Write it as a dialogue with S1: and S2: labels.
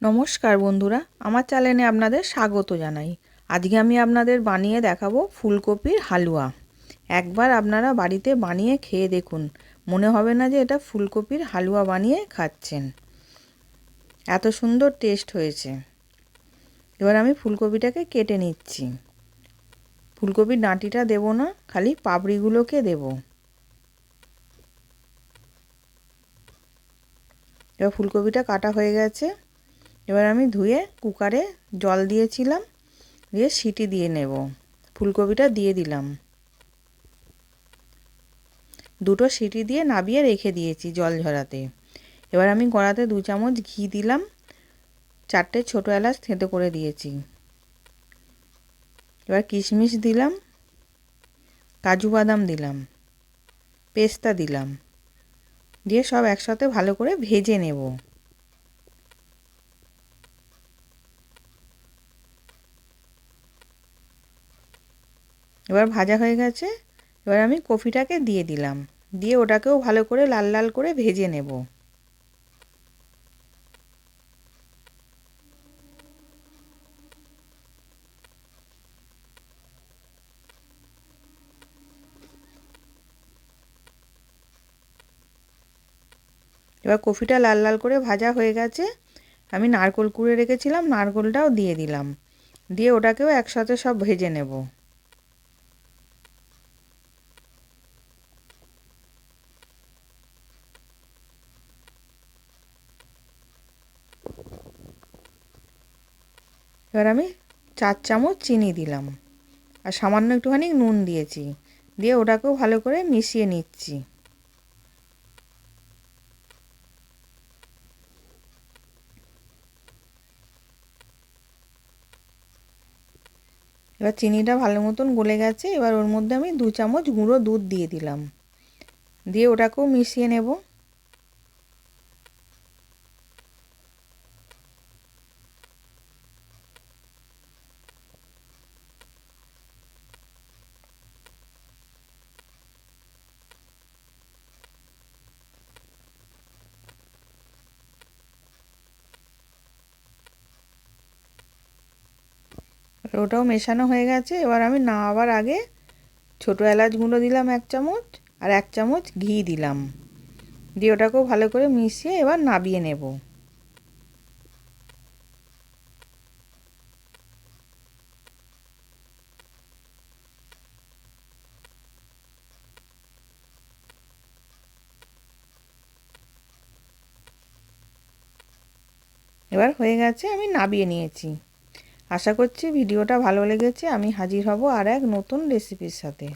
S1: নমস্কার বন্ধুরা, আমার চ্যানেলে আপনাদের স্বাগত জানাই। আজকে আমি আপনাদের বানিয়ে দেখাবো ফুলকপির হালুয়া। একবার আপনারা বাড়িতে বানিয়ে খেয়ে দেখুন, মনে হবে না যে এটা ফুলকপির হালুয়া বানিয়ে খাচ্ছেন। এত সুন্দর টেস্ট হয়েছে। এবার আমি ফুলকপিটাকে কেটে নিচ্ছি। ফুলকপির ডাঁটিটা দেব না, খালি পাপড়িগুলোকে দেব। এবার ফুলকপিটা কাটা হয়ে গেছে। এবার আমি ধুয়ে কুকারে জল দিয়েছিলাম, দিয়ে সিটি দিয়ে নেব। ফুলকপিটা দিয়ে দিলাম, দুটো সিটি দিয়ে নাবিয়ে রেখে দিয়েছি জল ঝরাতে। এবার আমি কড়াতে 2 চামচ ঘি দিলাম, 4টে ছোটো এলাচ থেঁতো করে দিয়েছি। এবার কিশমিশ দিলাম, কাজু বাদাম দিলাম, পেস্তা দিলাম, দিয়ে সব একসাথে ভালো করে ভেজে নেব। এবার ভাজা হয়ে গেছে। এবার আমি কফিটাকে দিয়ে দিলাম, দিয়ে ওটাকেও ভালো করে লাল লাল করে ভেজে নেব। এবার কফিটা লাল লাল করে ভাজা হয়ে গেছে। আমি নারকেল কুড়ে রেখেছিলাম, নারকেলটাও দিয়ে দিলাম, দিয়ে ওটাকেও একসাথে সব ভেজে নেব। এবার আমি 4 চামচ চিনি দিলাম, আর সামান্য একটুখানি নুন দিয়েছি, দিয়ে ওটাকেও ভালো করে মিশিয়ে নিচ্ছি। এবার চিনিটা ভালো মতন গলে গেছে। এবার ওর মধ্যে আমি 2 চামচ গুঁড়ো দুধ দিয়ে দিলাম, দিয়ে ওটাকেও মিশিয়ে নেব। ওটাও মেশানো হয়ে গেছে। এবার আমি নামাবার আগে ছোটো এলাচ গুঁড়ো দিলাম 1 চামচ, আর 1 চামচ ঘি দিলাম, দিয়ে ওটাকেও ভালো করে মিশিয়ে এবার নাবিয়ে নেব। এবার হয়ে গেছে, আমি নাবিয়ে নিয়েছি। আশা করছি ভিডিওটা ভালো লেগেছে। আমি হাজির হব আর এক নতুন রেসিপির সাথে।